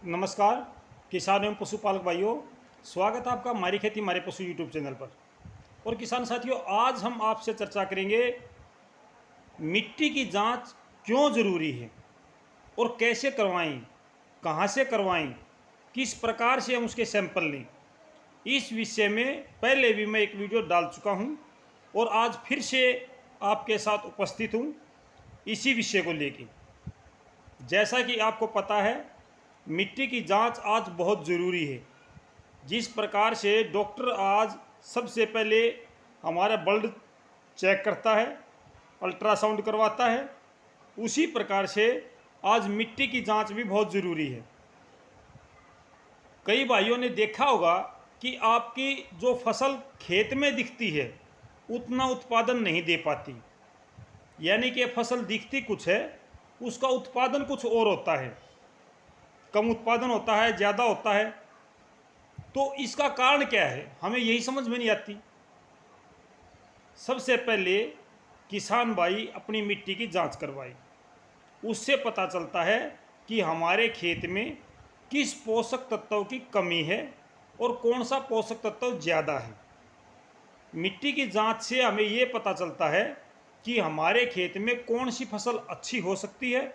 नमस्कार किसान एवं पशुपालक भाइयों, स्वागत है आपका हमारी खेती हमारे पशु यूट्यूब चैनल पर। और किसान साथियों, आज हम आपसे चर्चा करेंगे मिट्टी की जांच क्यों ज़रूरी है और कैसे करवाएं, कहां से करवाएं, किस प्रकार से हम उसके सैंपल लें। इस विषय में पहले भी मैं एक वीडियो डाल चुका हूं और आज फिर से आपके साथ उपस्थित हूं इसी विषय को लेके। जैसा कि आपको पता है, मिट्टी की जांच आज बहुत ज़रूरी है। जिस प्रकार से डॉक्टर आज सबसे पहले हमारा ब्लड चेक करता है, अल्ट्रासाउंड करवाता है, उसी प्रकार से आज मिट्टी की जांच भी बहुत ज़रूरी है। कई भाइयों ने देखा होगा कि आपकी जो फसल खेत में दिखती है उतना उत्पादन नहीं दे पाती, यानी कि फसल दिखती कुछ है, उसका उत्पादन कुछ और होता है, कम उत्पादन होता है, ज़्यादा होता है। तो इसका कारण क्या है, हमें यही समझ में नहीं आती। सबसे पहले किसान भाई अपनी मिट्टी की जांच करवाए, उससे पता चलता है कि हमारे खेत में किस पोषक तत्व की कमी है और कौन सा पोषक तत्व ज़्यादा है। मिट्टी की जांच से हमें ये पता चलता है कि हमारे खेत में कौन सी फसल अच्छी हो सकती है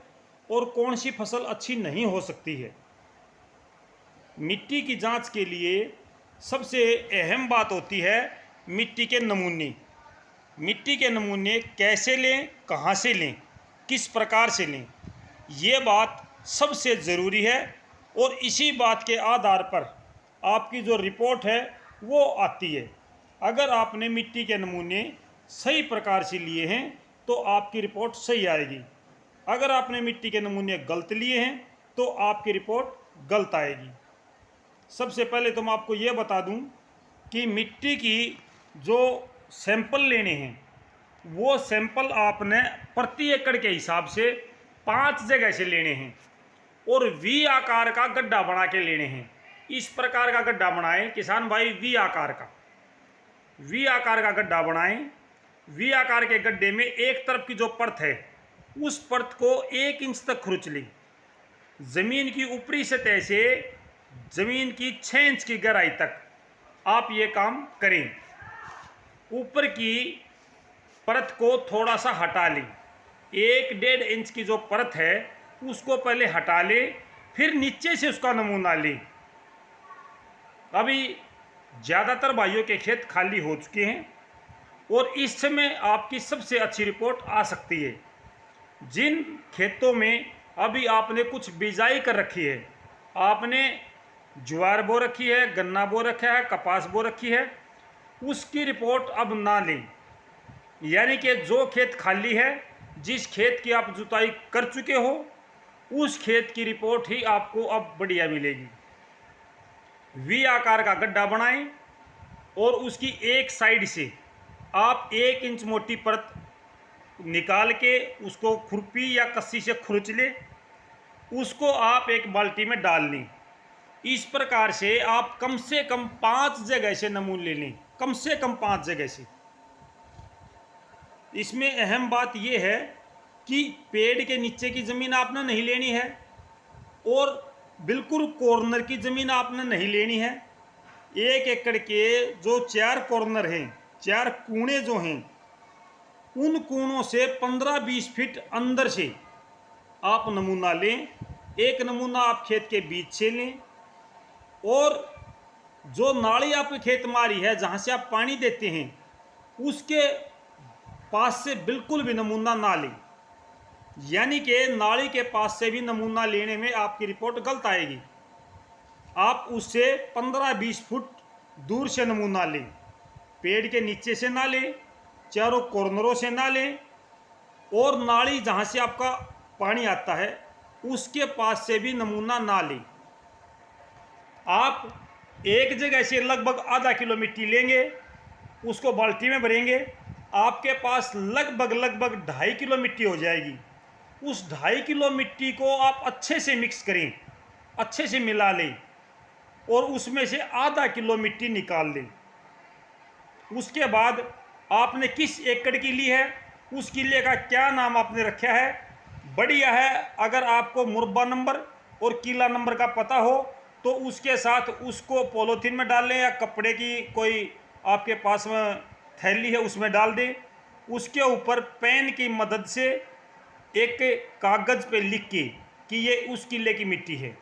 और कौन सी फसल अच्छी नहीं हो सकती है। मिट्टी की जांच के लिए सबसे अहम बात होती है मिट्टी के नमूने। मिट्टी के नमूने कैसे लें, कहाँ से लें, किस प्रकार से लें, ये बात सबसे ज़रूरी है। और इसी बात के आधार पर आपकी जो रिपोर्ट है वो आती है। अगर आपने मिट्टी के नमूने सही प्रकार से लिए हैं तो आपकी रिपोर्ट सही आएगी। अगर आपने मिट्टी के नमूने गलत लिए हैं तो आपकी रिपोर्ट गलत आएगी। सबसे पहले तो मैं आपको ये बता दूं कि मिट्टी की जो सैंपल लेने हैं वो सैंपल आपने प्रति एकड़ के हिसाब से 5 जगह से लेने हैं और वी आकार का गड्ढा बना के लेने हैं। इस प्रकार का गड्ढा बनाएं किसान भाई, वी आकार का गड्ढा बनाएं। वी आकार के गड्ढे में एक तरफ की जो परत है उस परत को 1 इंच तक खुरच लें। ज़मीन की ऊपरी सतह से ज़मीन की 6 इंच की गहराई तक आप ये काम करें। ऊपर की परत को थोड़ा सा हटा लें, 1-1.5 इंच की जो परत है उसको पहले हटा लें, फिर नीचे से उसका नमूना लें। अभी ज़्यादातर भाइयों के खेत खाली हो चुके हैं और इस समय आपकी सबसे अच्छी रिपोर्ट आ सकती है। जिन खेतों में अभी आपने कुछ बिजाई कर रखी है, आपने ज्वार बो रखी है, गन्ना बो रखा है, कपास बो रखी है, उसकी रिपोर्ट अब ना लें। यानी कि जो खेत खाली है, जिस खेत की आप जुताई कर चुके हो, उस खेत की रिपोर्ट ही आपको अब बढ़िया मिलेगी। वी आकार का गड्ढा बनाएं और उसकी एक साइड से आप 1 इंच मोटी परत निकाल के उसको खुरपी या कस्सी से खुरच लें। उसको आप एक बाल्टी में डाल लें। इस प्रकार से आप कम से कम 5 जगह से नमूने ले लें, कम से कम 5 जगह से। इसमें अहम बात यह है कि पेड़ के नीचे की ज़मीन आपने नहीं लेनी है और बिल्कुल कॉर्नर की ज़मीन आपने नहीं लेनी है। 1 एकड़ के जो 4 कॉर्नर हैं, 4 कूणे जो हैं, उन कूणों से 15-20 फीट अंदर से आप नमूना लें। एक नमूना आप खेत के बीच से लें और जो नाली आपके खेत में आ रही है, जहाँ से आप पानी देते हैं, उसके पास से बिल्कुल भी नमूना ना लें। यानी कि नाली के पास से भी नमूना लेने में आपकी रिपोर्ट गलत आएगी। आप उससे 15-20 फुट दूर से नमूना लें, पेड़ के नीचे से ना लें, चारों कॉर्नरों से ना लें और नाली जहाँ से आपका पानी आता है उसके पास से भी नमूना ना लें। आप एक जगह से लगभग आधा किलो मिट्टी लेंगे, उसको बाल्टी में भरेंगे, आपके पास लगभग 2.5 किलो मिट्टी हो जाएगी। उस 2.5 किलो मिट्टी को आप अच्छे से मिक्स करें, अच्छे से मिला लें और उसमें से आधा किलो मिट्टी निकाल लें। उसके बाद आपने किस एकड़ की ली है, उस किले का क्या नाम आपने रखा है, बढ़िया है। अगर आपको मुरब्बा नंबर और किला नंबर का पता हो तो उसके साथ उसको पॉलीथीन में डाल लें या कपड़े की कोई आपके पास में थैली है उसमें डाल दें। उसके ऊपर पेन की मदद से एक कागज़ पे लिख के कि ये उस किले की मिट्टी है।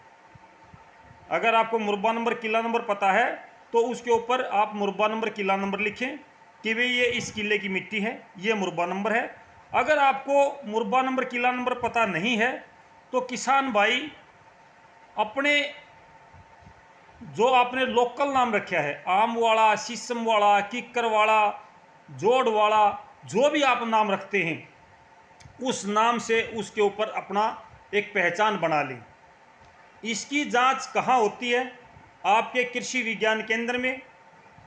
अगर आपको मुरबा नंबर किला नंबर पता है तो उसके ऊपर आप मुरबा नंबर किला नंबर लिखें कि भाई ये इस किले की मिट्टी है, ये मुरबा नंबर है। अगर आपको मुरबा नंबर किला नंबर पता नहीं है तो किसान भाई अपने जो आपने लोकल नाम रखा है, आम वाला, शीशम वाला, किक्कर वाला, जोड़ वाला, जो भी आप नाम रखते हैं उस नाम से उसके ऊपर अपना एक पहचान बना लें। इसकी जांच कहाँ होती है? आपके कृषि विज्ञान केंद्र में,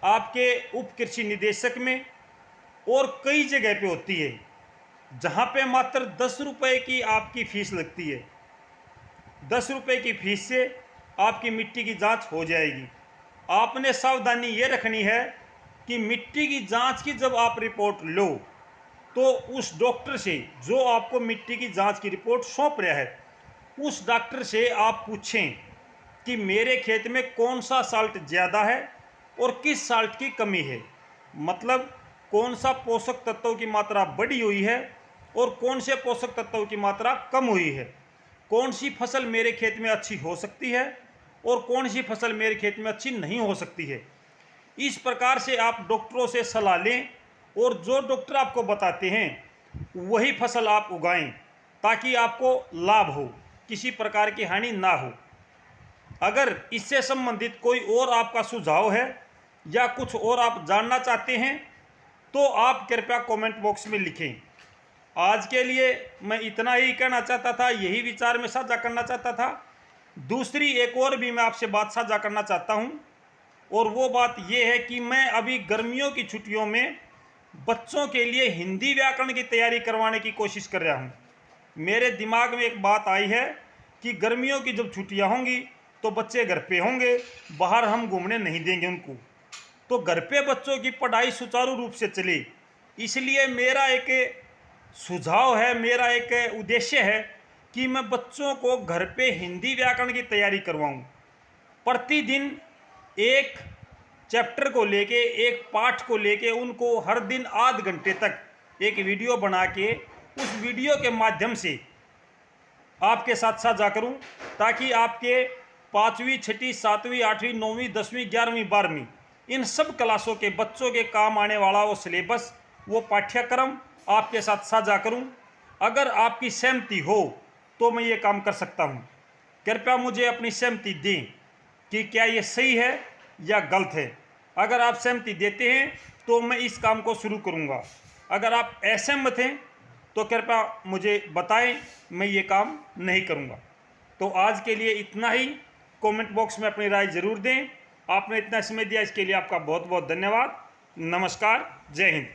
आपके उप कृषि निदेशक में और कई जगह पे होती है, जहाँ पे मात्र 10 रुपये की आपकी फीस लगती है। 10 रुपये की फीस से आपकी मिट्टी की जांच हो जाएगी। आपने सावधानी ये रखनी है कि मिट्टी की जांच की जब आप रिपोर्ट लो तो उस डॉक्टर से जो आपको मिट्टी की जांच की रिपोर्ट सौंप रहा है उस डॉक्टर से आप पूछें कि मेरे खेत में कौन सा साल्ट ज़्यादा है और किस साल्ट की कमी है। मतलब कौन सा पोषक तत्वों की मात्रा बढ़ी हुई है और कौन से पोषक तत्वों की मात्रा कम हुई है। कौन सी फसल मेरे खेत में अच्छी हो सकती है और कौन सी फसल मेरे खेत में अच्छी नहीं हो सकती है। इस प्रकार से आप डॉक्टरों से सलाह लें और जो डॉक्टर आपको बताते हैं वही फसल आप उगाएं ताकि आपको लाभ हो, किसी प्रकार की हानि ना हो। अगर इससे संबंधित कोई और आपका सुझाव है या कुछ और आप जानना चाहते हैं तो आप कृपया कमेंट बॉक्स में लिखें। आज के लिए मैं इतना ही कहना चाहता था, यही विचार मैं साझा करना चाहता था। दूसरी एक और भी मैं आपसे बात साझा करना चाहता हूं और वो बात ये है कि मैं अभी गर्मियों की छुट्टियों में बच्चों के लिए हिंदी व्याकरण की तैयारी करवाने की कोशिश कर रहा हूँ। मेरे दिमाग में एक बात आई है कि गर्मियों की जब छुट्टियाँ होंगी तो बच्चे घर पे होंगे, बाहर हम घूमने नहीं देंगे उनको, तो घर पे बच्चों की पढ़ाई सुचारू रूप से चले, इसलिए मेरा एक सुझाव है, मेरा एक उद्देश्य है कि मैं बच्चों को घर पे हिंदी व्याकरण की तैयारी करवाऊँ। प्रतिदिन एक चैप्टर को लेके, एक पाठ को लेके उनको हर दिन आध घंटे तक एक वीडियो बना के उस वीडियो के माध्यम से आपके साथ साझा करूं ताकि आपके 5वीं, 6वीं, 7वीं, 8वीं, 9वीं, 10वीं, 11वीं, 12वीं इन सब क्लासों के बच्चों के काम आने वाला वो सिलेबस, वो पाठ्यक्रम आपके साथ साझा करूं। अगर आपकी सहमति हो तो मैं ये काम कर सकता हूं। कृपया मुझे अपनी सहमति दें कि क्या ये सही है या गलत है। अगर आप सहमति देते हैं तो मैं इस काम को शुरू करूंगा। अगर आप असहमत हैं तो कृपया मुझे बताएं, मैं ये काम नहीं करूंगा। तो आज के लिए इतना ही। कमेंट बॉक्स में अपनी राय ज़रूर दें। आपने इतना समय दिया इसके लिए आपका बहुत बहुत धन्यवाद। नमस्कार, जय हिंद।